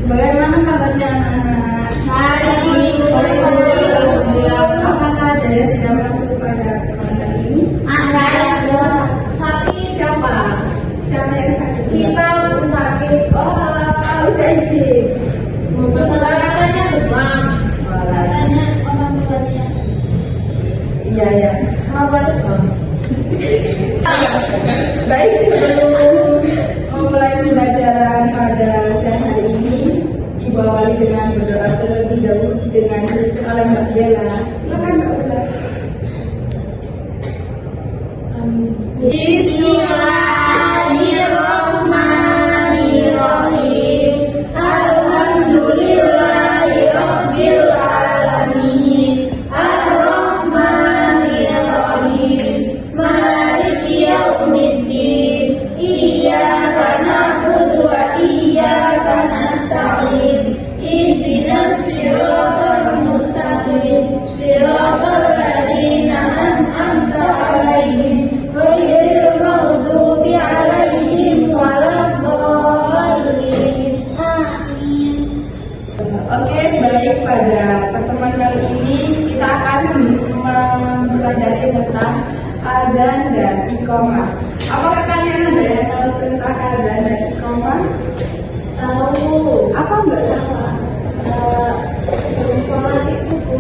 Bagaimana kabarnya anak-anak? Baik. Apakah ada yang tidak masuk pada pertemuan kali ini? Ada. Sakit. Siapa? Siapa yang sakit? Kita sakit. Oh, udah izin. Katanya demam. Katanya orang tuanya. Iya ya. Apa demam? Baik, sebelum memulai pembelajaran pada siang hari ini, Ibu awali dengan berdoa terlebih dahulu dengan dipimpin oleh Mbak Bella. Silakan Mbak Bella. Amin. Bismillahirrahmanirrahim. Alhamdulillahirabbil alamin. Ar-Rahmanir-Rahim. Maliki yaumiddin. Iyyaka na'budu wa iyyaka nasta'in. Ihdinas siratal mustaqim. Siratal ladzina an'amta 'alaihim ghairil maghdubi 'alaihim waladdallin. Amin. Oke, baik, pada pertemuan kali ini kita akan mempelajari tentang adzan dan iqamah. Apakah kalian ada yang tahu tentang adzan dan iqamah? Tahu. Apa Mbak Safa? Sebelum sholat itu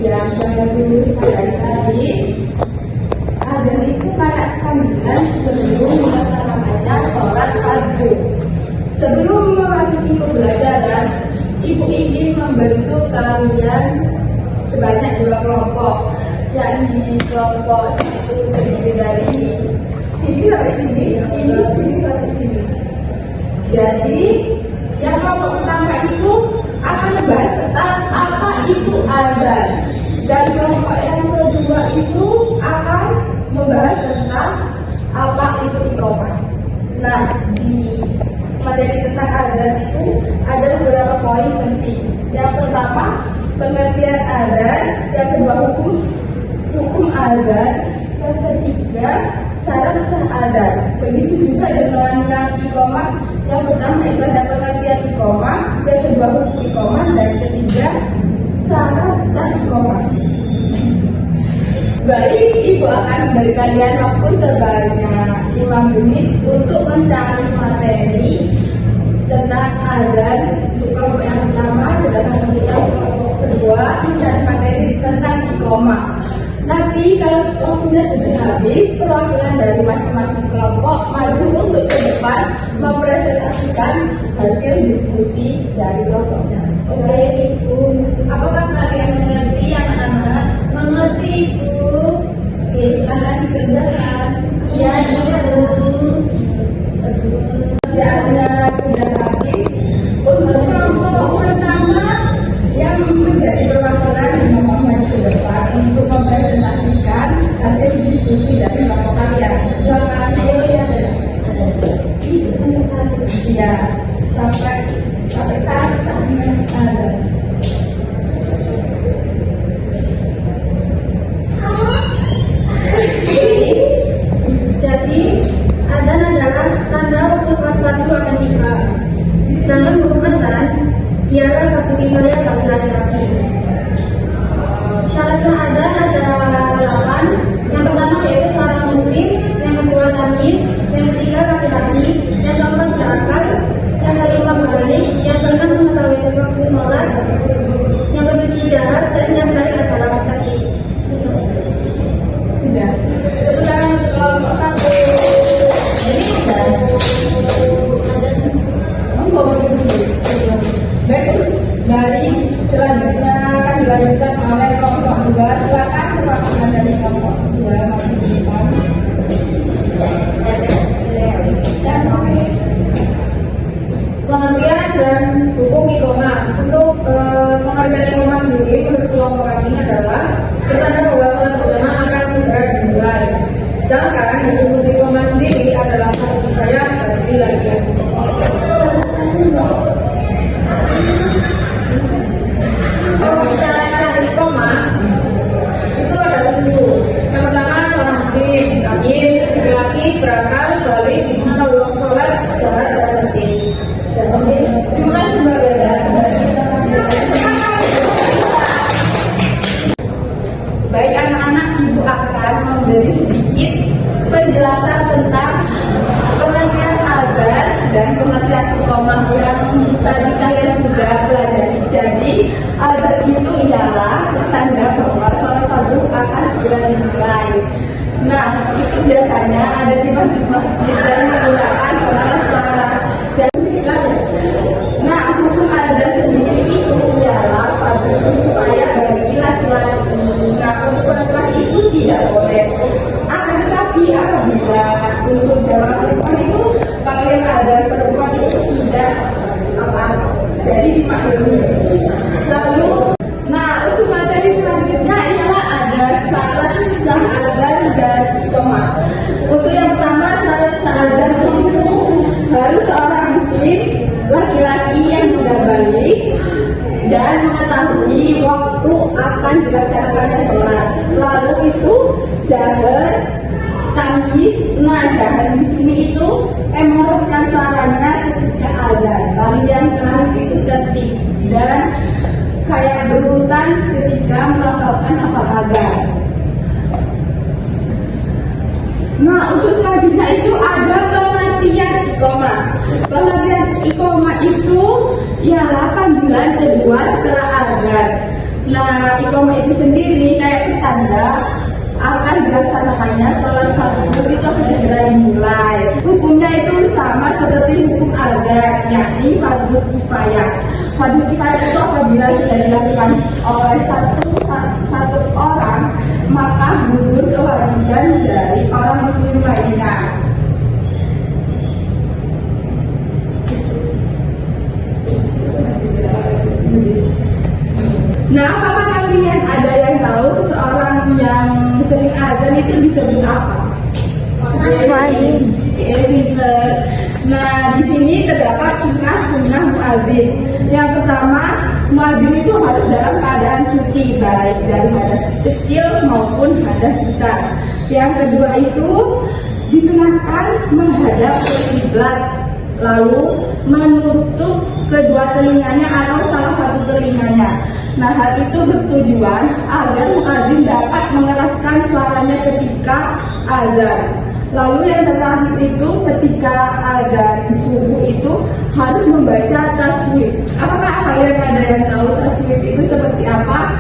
Yang bagus tadi adzan itu kayak panggilan sebelum melaksanakannya sholat fardu. Sebelum memasuki pembelajaran, Ibu ingin membentuk kalian sebanyak 2 kelompok, yakni kelompok 1 terdiri dari sini sampai sini, ini sini sampai sini. Jadi yang kelompok pertama itu akan membahas tentang apa itu adzan, dan kelompok yang kedua itu akan membahas tentang apa itu iqamah. Nah, di materi tentang adzan itu ada beberapa poin penting. Yang pertama, pengertian adzan. Yang kedua, hukum adzan. Yang ketiga, syarat sah adzan. Begitu juga dengan yang iqamah. Yang pertama itu ada pengertian iqamah, yang kedua hukum iqamah, dan ketiga syarat sah iqamah. Baik, Ibu akan memberi kalian waktu sebanyak 5 menit untuk mencari materi tentang adzan untuk kelompok yang pertama, sedangkan untuk kelompok kedua mencari materi tentang iqamah. Nanti kalau waktunya sudah habis, perwakilan dari masing-masing kelompok maju untuk ke depan mempresentasikan hasil diskusi dari kelompoknya. Oke, Ibu. Apakah kalian mengerti anak-anak? mengerti Ibu. Oke, silakan dikerjakan. Iya Ibu. Kerjaannya sudah habis. Untuk kelompok pertama yang menjadi perwakilan mohon ke depan untuk mempresentasikan hasil diskusi dari kelompok kalian. Silakan. Ya, sampai saat ada. Jadi, adzan adalah tanda waktu sholat akan tiba. Sedangkan hukum adzan ialah satu kifayah bagi laki-laki. Syarat sah adzan ada 8. Yang pertama yaitu seorang muslim, yang kedua tamyiz, yang ketiga laki-laki, yang keempat berakal, yang kelima balik, yang keenam mengetahui waktu sholat, yang ketujuh jahat, dan yang terakhir adalah mutakin. Sudah. Tepuk tangan untuk kelompok 1. Ini sudah. Baik, dari selanjutnya akan dilanjutkan oleh kelompok 2. Silakan perwakilan dari kelompok 2 maju ke depan. Pengertian dan hukum iqamah. Untuk pengertian iqamah sendiri menurut kelompok kami adalah pertanda bahwa sholat berjamaah akan segera dimulai. Sedangkan hukum iqamah sendiri adalah satu kifayah bagi laki-laki. Syarat sah iqamah itu ada 7. Yang pertama seorang muslim, tamyiz, laki-laki, berakal, balik, mengetahui waktu sholat, jahat, dan tertib. Oke, terima kasih Mbak Bella. ada di masjid-masjid dan menggunakan pengeras suara. Nah, hukum adat sendiri itu ialah fardu kifayah bagi laki-laki. Nah, untuk perempuan itu tidak boleh. Akan tetapi apabila untuk jamaah perempuan itu pakaian adat perempuan itu tidak apa, jadi dimaklumi. Lalu, nah untuk materi selanjutnya ialah ada syarat sah adzan dan iqamah. Untuk yang pertama syarat sah adzan itu harus seorang muslim laki-laki yang sudah balik dan mengetahui waktu akan dilaksanakannya sholat. Lalu itu jahar, tamyiz. Nah, jahar di sini itu meruskan suaranya ketika adzan. Lalu yang terakhir itu tertib dan kayak berurutan ketika melafalkan lafal adzan. Nah, untuk selanjutnya itu ada pengertian iqamah. Pengertian iqamah itu ialah panggilan kedua setelah adzan. Nah, iqamah itu sendiri kayak petanda akan dilaksanakannya sholat fardu itu akan segera dimulai. Hukumnya itu sama seperti hukum adzan, yakni fardu kifayah. Fardu kifayah itu apabila sudah dilakukan oleh satu orang, maka gugur kewajiban dari orang muslim lainnya. Nah, apakah kalian ada yang tahu seseorang yang sering adzan itu disebut apa? Pinter. Nah, di sini terdapat sunnah muadzin. Yang pertama, muadzin itu harus dalam keadaan suci, baik dari hadas kecil maupun hadas besar. Yang kedua itu disunahkan menghadap ke kiblat, lalu menutup kedua telinganya atau salah satu telinganya. Nah, hal itu bertujuan agar muadzin dapat mengeraskan suaranya ketika adzan. Lalu yang terakhir itu ketika adzan subuh itu harus membaca tasbih. Apakah kalian ada yang tahu tasbih itu seperti apa?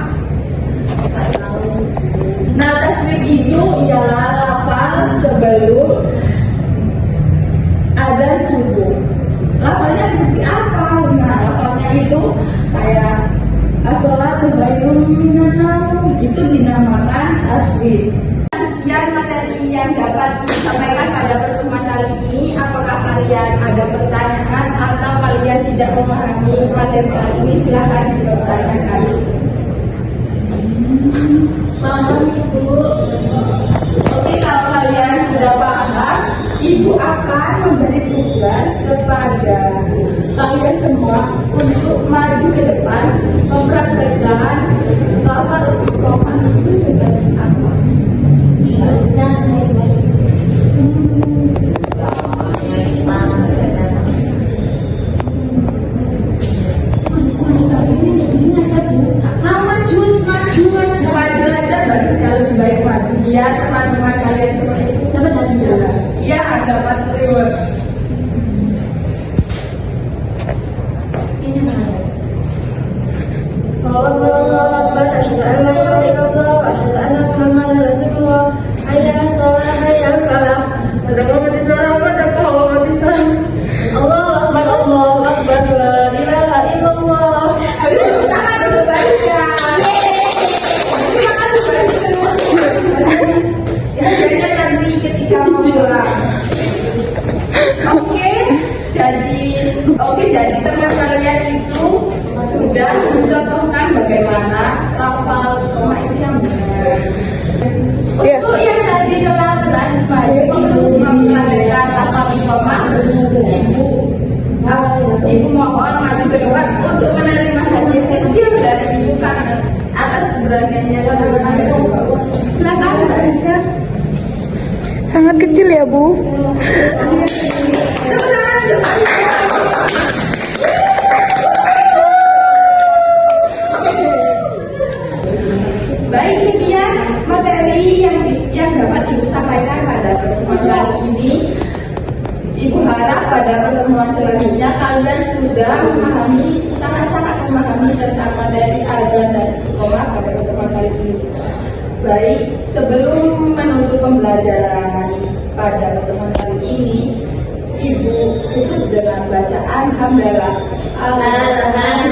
Tak tahu. Nah, tasbih itu ialah lafal sebelum adzan subuh. Lafalnya seperti apa? Nah, lafalnya itu kayak as-sholatu khairun minan naum, itu dinamakan tasbih. Sekian materi yang dapat disampaikan pada pertemuan kali ini. Apakah kalian ada pertanyaan atau kalian tidak memahami materi kali ini? Silahkan dipertanyakan. Paham Ibu? Oke, kalau kalian sudah paham, Ibu akan memberi tugas kepada kalian semua untuk maju ke depan mempraktekkan lafal iqamah itu seperti apa. Maju aja bagus, kalau lebih baik maju biar teman-teman kalian seperti itu dapat jelas. Iya, dapat reward. Allahu Akbar, asyhadu an la ilaha illallah, asyhadu anna Muhammadar Rasulullah. Hayya 'alas shalah, hayya 'alal falah. Allahu Akbar, Allahu Akbar, la ilaha illallah. Ayo tepuk tangan untuk barisnya. Kerjanya nanti ketika mau pulang. Oke, jadi teman kalian itu sudah mencontohkan bagaimana lafal iqamah itu yang benar. Untuk yang tadi telah maju mempelajari lafal iqamah, Ibu mohon maju ke depan untuk menerima hadiah kecil dari Ibu karena atas keberaniannya teman-teman. Silakan Mbak Rizka. Sangat kecil ya, Bu. Tepuk tangan untuk Mbak Rizka. Baik, sekian materi yang dapat Ibu sampaikan pada pertemuan kali ini. Ibu harap pada pertemuan selanjutnya kalian sudah sangat-sangat memahami tentang materi adzan dan iqamah pada pertemuan kali ini. Baik, sebelum menutup pembelajaran pada pertemuan kali ini, Ibu tutup dengan bacaan hamdalah. Alhamdulillah.